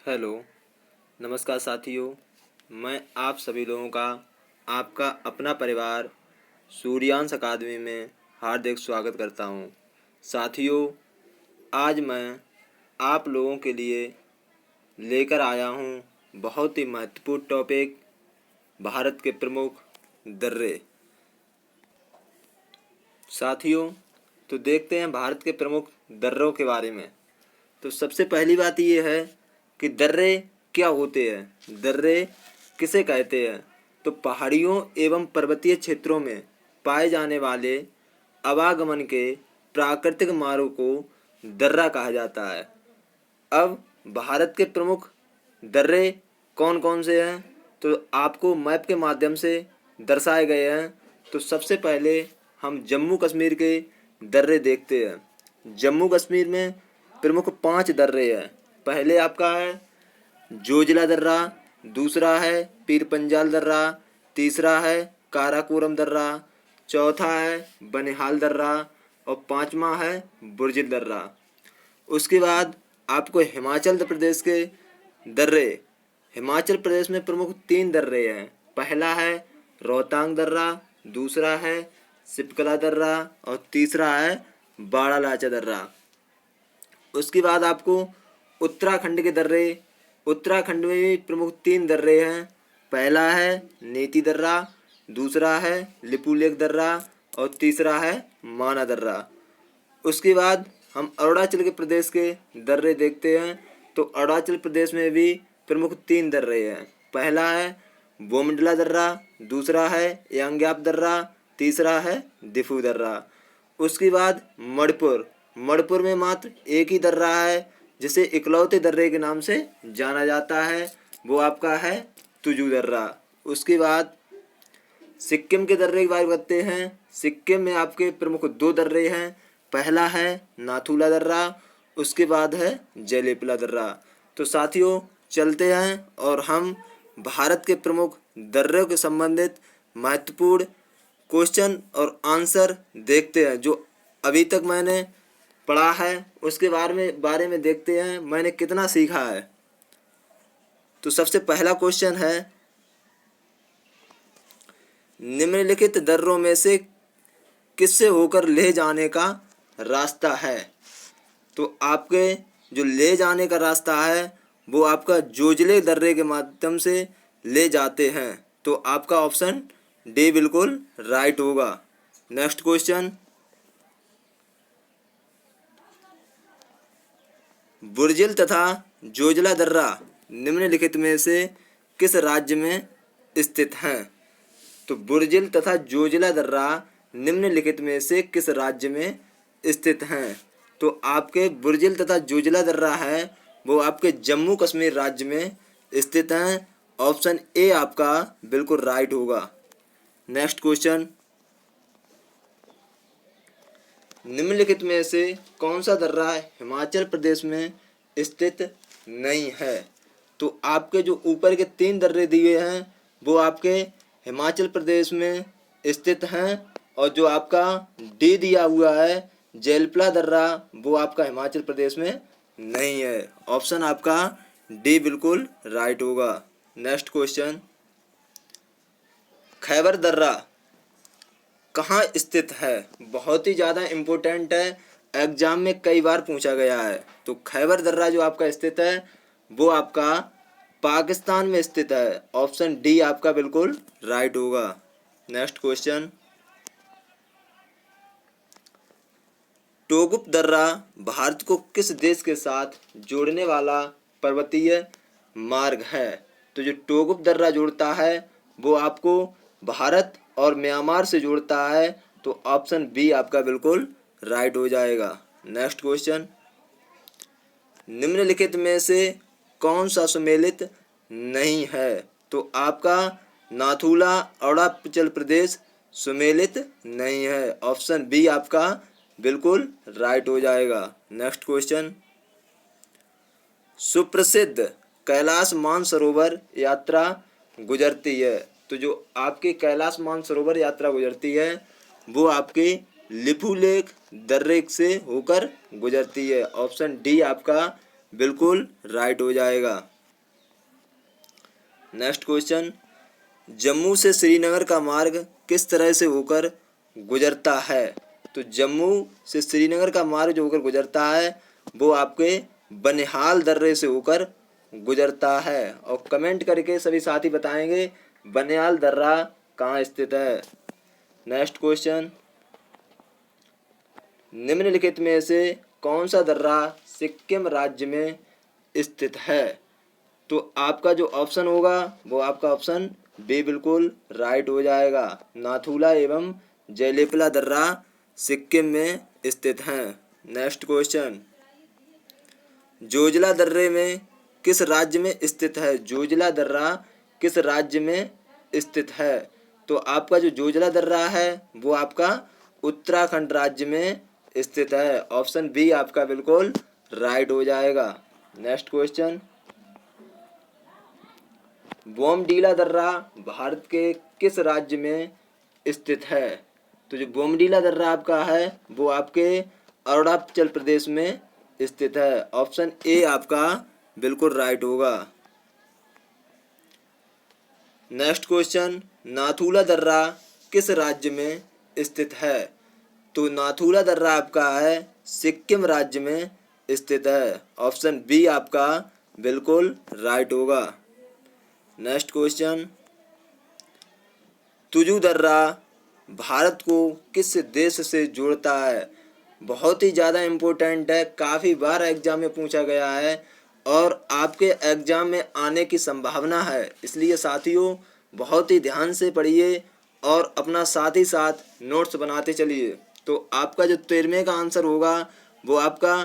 Hello, नमस्कार साथियों। मैं आप सभी लोगों का आपका अपना परिवार सूर्यांश अकादमी में हार्दिक स्वागत करता हूं। साथियों, आज मैं आप लोगों के लिए लेकर आया हूं बहुत ही महत्वपूर्ण टॉपिक, भारत के प्रमुख दर्रे। साथियों, तो देखते हैं भारत के प्रमुख दर्रों के बारे में। तो सबसे पहली बात ये है कि दर्रे क्या होते हैं, दर्रे किसे कहते हैं। तो पहाड़ियों एवं पर्वतीय क्षेत्रों में पाए जाने वाले आवागमन के प्राकृतिक मार्ग को दर्रा कहा जाता है। अब भारत के प्रमुख दर्रे कौन कौन से हैं, तो आपको मैप के माध्यम से दर्शाए गए हैं। तो सबसे पहले हम जम्मू कश्मीर के दर्रे देखते हैं। जम्मू कश्मीर में प्रमुख 5 दर्रे हैं। पहले आपका है जोजिला दर्रा, दूसरा है पीर पंजाल दर्रा, तीसरा है काराकोरम दर्रा, चौथा है बनिहाल दर्रा और पांचवा है बुर्जिल दर्रा। उसके बाद आपको हिमाचल प्रदेश के दर्रे, हिमाचल प्रदेश में प्रमुख 3 दर्रे हैं। पहला है रोहतांग दर्रा, दूसरा है सिपकला दर्रा और तीसरा है बाड़ा लाचा दर्रा। उसके बाद आपको उत्तराखंड के दर्रे, उत्तराखंड में भी प्रमुख 3 दर्रे हैं। पहला है नीति दर्रा, दूसरा है लिपुलेख दर्रा और तीसरा है माना दर्रा। उसके बाद हम अरुणाचल के प्रदेश के दर्रे देखते हैं। तो अरुणाचल प्रदेश में भी प्रमुख 3 दर्रे हैं। पहला है बोमडिला दर्रा, दूसरा है यांग्याप दर्रा, तीसरा है दिफू दर्रा। उसके बाद मणिपुर, मणिपुर में मात्र एक ही दर्रा है जिसे इकलौते दर्रे के नाम से जाना जाता है, वो आपका है तुजू दर्रा। उसके बाद सिक्किम के दर्रे की बात करते हैं। सिक्किम में आपके प्रमुख 2 दर्रे हैं। पहला है नाथुला दर्रा, उसके बाद है जयलेपला दर्रा। तो साथियों, चलते हैं और हम भारत के प्रमुख दर्रों के संबंधित महत्वपूर्ण क्वेश्चन और आंसर देखते हैं। जो अभी तक मैंने पढ़ा है उसके बारे में देखते हैं मैंने कितना सीखा है। तो सबसे पहला क्वेश्चन है, निम्नलिखित दर्रों में से किससे होकर ले जाने का रास्ता है। तो आपके जो ले जाने का रास्ता है वो आपका जोजिले दर्रे के माध्यम से ले जाते हैं। तो आपका ऑप्शन डी बिल्कुल राइट होगा। नेक्स्ट क्वेश्चन, बुर्जिल तथा जोजिला दर्रा निम्नलिखित में से किस राज्य में स्थित हैं। तो बुर्जिल तथा जोजिला दर्रा निम्नलिखित में से किस राज्य में स्थित हैं। तो आपके बुर्जिल तथा जोजिला दर्रा है वो आपके जम्मू कश्मीर राज्य में स्थित हैं। ऑप्शन ए आपका बिल्कुल राइट होगा। नेक्स्ट क्वेश्चन, निम्नलिखित में से कौन सा दर्रा हिमाचल प्रदेश में स्थित नहीं है। तो आपके जो ऊपर के 3 दर्रे दिए हैं वो आपके हिमाचल प्रदेश में स्थित हैं और जो आपका डी दिया हुआ है जयलेपला दर्रा वो आपका हिमाचल प्रदेश में नहीं है। ऑप्शन आपका डी बिल्कुल राइट होगा। नेक्स्ट क्वेश्चन, खैबर दर्रा कहाँ स्थित है। बहुत ही ज़्यादा इम्पोर्टेंट है, एग्जाम में कई बार पूछा गया है। तो खैबर दर्रा जो आपका स्थित है वो आपका पाकिस्तान में स्थित है। ऑप्शन डी आपका बिल्कुल राइट होगा। नेक्स्ट क्वेश्चन, टोगुप दर्रा भारत को किस देश के साथ जोड़ने वाला पर्वतीय मार्ग है। तो जो टोगुप दर्रा जोड़ता है वो आपको भारत और म्यांमार से जोड़ता है। तो ऑप्शन बी आपका बिल्कुल राइट हो जाएगा। नेक्स्ट क्वेश्चन, निम्नलिखित में से कौन सा सुमेलित नहीं है। तो आपका नाथुला अरुणाचल प्रदेश सुमेलित नहीं है। ऑप्शन बी आपका बिल्कुल राइट हो जाएगा। नेक्स्ट क्वेश्चन, सुप्रसिद्ध कैलाश मानसरोवर यात्रा गुजरती है। तो जो आपकी कैलाश मानसरोवर यात्रा गुजरती है वो आपके लिपुलेख दर्रे से होकर गुजरती है। ऑप्शन डी आपका बिल्कुल राइट हो जाएगा। नेक्स्ट क्वेश्चन, जम्मू से श्रीनगर का मार्ग किस तरह से होकर गुजरता है? तो जम्मू से श्रीनगर का मार्ग जो होकर गुजरता है वो आपके बनिहाल दर्रे से होकर गुजरता है। और कमेंट करके सभी साथी बताएंगे बनिहाल दर्रा कहाँ स्थित है। नेक्स्ट क्वेश्चन, निम्नलिखित में से कौन सा दर्रा सिक्किम राज्य में स्थित है? तो आपका जो ऑप्शन होगा वो आपका ऑप्शन बी बिल्कुल राइट हो जाएगा। नाथुला एवं जयलेपला दर्रा सिक्किम में स्थित हैं। नेक्स्ट क्वेश्चन, जोजिला दर्रे में किस राज्य में स्थित है? जोजिला दर्रा किस राज्य में स्थित है? तो आपका जो जोजिला दर्रा है वो आपका उत्तराखंड राज्य में स्थित है। ऑप्शन बी आपका बिल्कुल राइट हो जाएगा। नेक्स्ट क्वेश्चन, बोमडीला दर्रा भारत के किस राज्य में स्थित है? तो जो बोमडीला दर्रा आपका है वो आपके अरुणाचल प्रदेश में स्थित है। ऑप्शन ए आपका बिल्कुल राइट होगा। नेक्स्ट क्वेश्चन, नाथुला दर्रा किस राज्य में स्थित है? तो नाथुला दर्रा आपका है सिक्किम राज्य में स्थित है। ऑप्शन बी आपका बिल्कुल राइट होगा। नेक्स्ट क्वेश्चन, तुजू दर्रा भारत को किस देश से जोड़ता है? बहुत ही ज़्यादा इम्पोर्टेंट है, काफ़ी बार एग्जाम में पूछा गया है और आपके एग्जाम में आने की संभावना है। इसलिए साथियों बहुत ही ध्यान से पढ़िए और अपना साथ ही साथ नोट्स बनाते चलिए। तो आपका जो 13वें का आंसर होगा वो आपका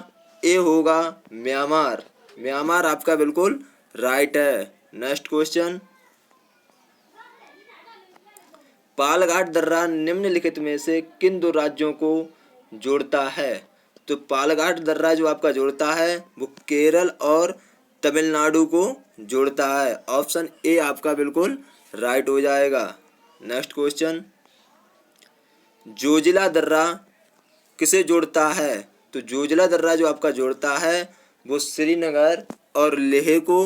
ए होगा, म्यांमार। म्यांमार आपका बिल्कुल राइट है। नेक्स्ट क्वेश्चन, पालघाट दर्रा निम्नलिखित में से किन दो राज्यों को जोड़ता है? तो पालघाट दर्रा जो आपका जोड़ता है वो केरल और तमिलनाडु को जोड़ता है। ऑप्शन ए आपका बिल्कुल राइट हो जाएगा। नेक्स्ट क्वेश्चन, जोजिला दर्रा किसे जोड़ता है? तो जोजिला दर्रा जो आपका जोड़ता है वो श्रीनगर और लेह को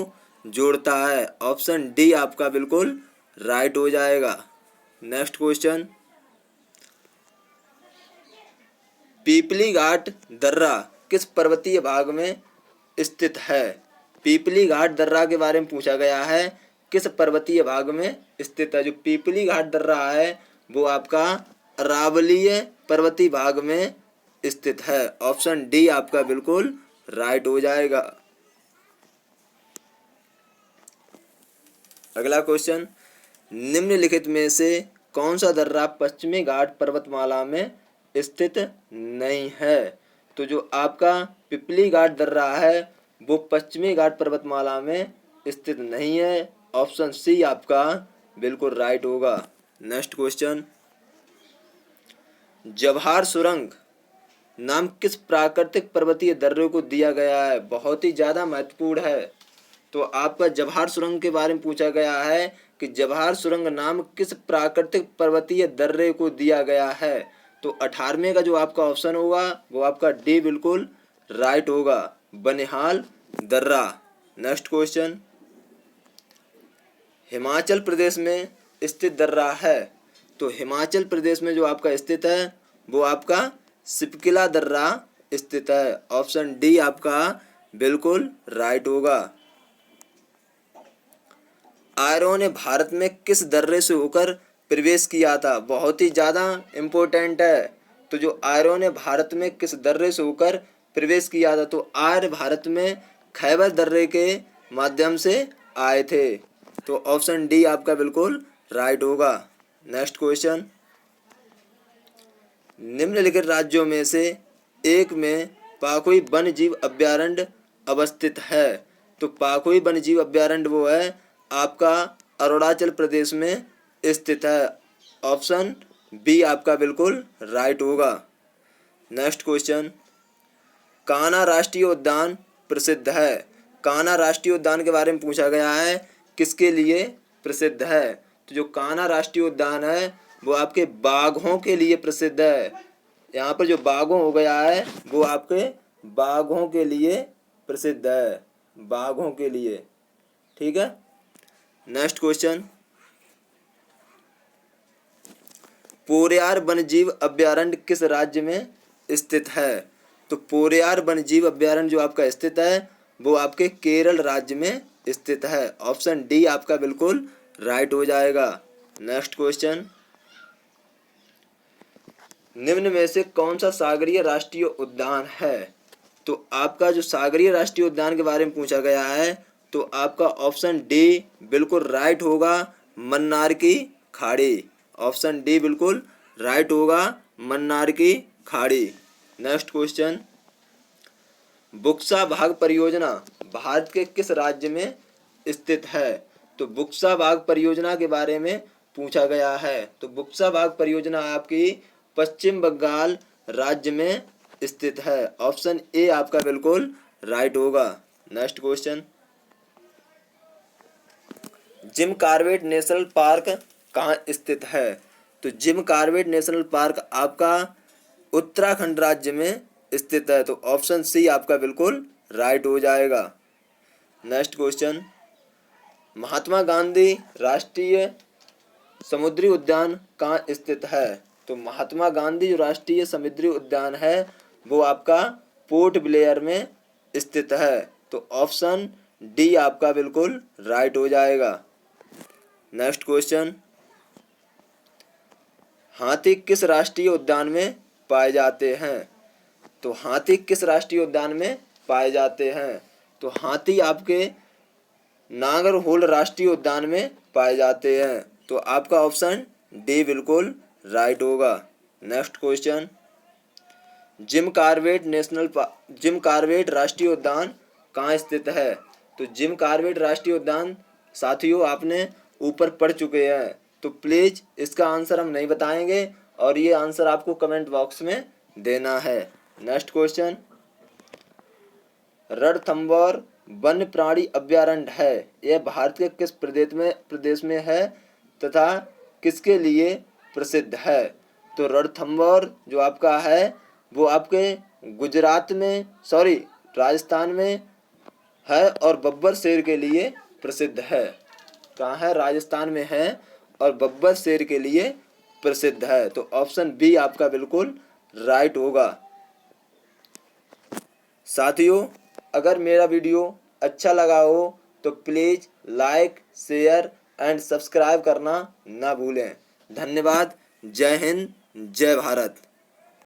जोड़ता है। ऑप्शन डी आपका बिल्कुल राइट हो जाएगा। नेक्स्ट क्वेश्चन, पीपली घाट दर्रा किस पर्वतीय भाग में स्थित है? पीपली घाट दर्रा के बारे में पूछा गया है, किस पर्वतीय भाग में स्थित है? जो पीपली घाट दर्रा है वो आपका अरावलीय पर्वतीय भाग में स्थित है। ऑप्शन डी आपका बिल्कुल राइट हो जाएगा। अगला क्वेश्चन, निम्नलिखित में से कौन सा दर्रा पश्चिमी घाट पर्वतमाला में स्थित नहीं है? तो जो आपका पिपली घाट दर्रा है वो पश्चिमी घाट पर्वतमाला में स्थित नहीं है। ऑप्शन सी आपका बिल्कुल राइट होगा। नेक्स्ट क्वेश्चन, जवाहर सुरंग नाम किस प्राकृतिक पर्वतीय दर्रे को दिया गया है? बहुत ही ज़्यादा महत्वपूर्ण है। तो आपका जवाहर सुरंग के बारे में पूछा गया है कि जवाहर सुरंग नाम किस प्राकृतिक पर्वतीय दर्रे को दिया गया है? तो 18वें का जो आपका ऑप्शन होगा वो आपका डी बिल्कुल राइट होगा, बनिहाल दर्रा। नेक्स्ट क्वेश्चन, हिमाचल प्रदेश में स्थित दर्रा है। तो हिमाचल प्रदेश में जो आपका स्थित है वो आपका सिपकिला दर्रा स्थित है। ऑप्शन डी आपका बिल्कुल राइट होगा। आर्यों ने भारत में किस दर्रे से होकर प्रवेश किया था? बहुत ही ज़्यादा इम्पोर्टेंट है। तो जो आर्यों ने भारत में किस दर्रे से होकर प्रवेश किया था? तो आर्य भारत में खैबर दर्रे के माध्यम से आए थे। तो ऑप्शन डी आपका बिल्कुल राइट होगा। नेक्स्ट क्वेश्चन, निम्नलिखित राज्यों में से एक में पाखुई वन्य जीव अभयारण्य अवस्थित है। तो पाखुई वन्य जीव अभयारण्य वो है आपका अरुणाचल प्रदेश में स्थित है। ऑप्शन बी आपका बिल्कुल राइट होगा। नेक्स्ट क्वेश्चन, कान्हा राष्ट्रीय उद्यान प्रसिद्ध है। कान्हा राष्ट्रीय उद्यान के बारे में पूछा गया है, किसके लिए प्रसिद्ध है? तो जो कान्हा राष्ट्रीय उद्यान है वो आपके बाघों के लिए प्रसिद्ध है। यहाँ पर जो बाघों हो गया है वो आपके बाघों के लिए प्रसिद्ध है, बाघों के लिए। ठीक है। नेक्स्ट क्वेश्चन, पोरयार वन्यजीव अभयारण्य किस राज्य में स्थित है? तो पोरयार वन्यजीव अभयारण्य जो आपका स्थित है वो आपके केरल राज्य में स्थित है। ऑप्शन डी आपका बिल्कुल राइट हो जाएगा। नेक्स्ट क्वेश्चन, निम्न में से कौन सा सागरीय राष्ट्रीय उद्यान है? तो आपका जो सागरीय राष्ट्रीय उद्यान के बारे में पूछा गया है तो आपका ऑप्शन डी बिल्कुल राइट होगा, मन्नार की खाड़ी। ऑप्शन डी बिल्कुल राइट होगा, मन्नार की खाड़ी। नेक्स्ट क्वेश्चन, बुक्सा बाघ परियोजना भारत के किस राज्य में स्थित है? तो बुक्सा बाघ परियोजना के बारे में पूछा गया है। तो बुक्सा बाघ परियोजना आपकी पश्चिम बंगाल राज्य में स्थित है। ऑप्शन ए आपका बिल्कुल राइट होगा। Next question, Jim Corbett national park कहाँ स्थित है? तो जिम कॉर्बेट नेशनल पार्क आपका उत्तराखंड राज्य में स्थित है। तो ऑप्शन सी आपका बिल्कुल राइट हो जाएगा। नेक्स्ट क्वेश्चन, महात्मा गांधी राष्ट्रीय समुद्री उद्यान कहाँ स्थित है? तो महात्मा गांधी जो राष्ट्रीय समुद्री उद्यान है वो आपका पोर्ट ब्लेयर में स्थित है। तो ऑप्शन डी आपका बिल्कुल राइट हो जाएगा। नेक्स्ट क्वेश्चन, हाथी किस राष्ट्रीय उद्यान में पाए जाते हैं? तो हाथी किस राष्ट्रीय उद्यान में पाए जाते हैं? तो हाथी आपके नागरहोल राष्ट्रीय उद्यान में पाए जाते हैं। तो आपका ऑप्शन डी बिल्कुल राइट होगा। नेक्स्ट क्वेश्चन, जिम कॉर्बेट राष्ट्रीय उद्यान कहाँ स्थित है? तो जिम कॉर्बेट राष्ट्रीय उद्यान साथियों आपने ऊपर पढ़ चुके हैं, तो प्लीज इसका आंसर हम नहीं बताएंगे और ये आंसर आपको कमेंट बॉक्स में देना है। नेक्स्ट क्वेश्चन, रणथंभौर वन्य प्राणी अभयारण्य है, यह भारत के किस प्रदेश में है तथा किसके लिए प्रसिद्ध है? तो रणथंभौर जो आपका है वो आपके राजस्थान में है और बब्बर शेर के लिए प्रसिद्ध है। कहाँ है? राजस्थान में है और बब्बर शेर के लिए प्रसिद्ध है। तो ऑप्शन बी आपका बिल्कुल राइट होगा। साथियों, अगर मेरा वीडियो अच्छा लगा हो तो please like, share and subscribe करना ना भूलें। धन्यवाद। जय हिंद, जय भारत।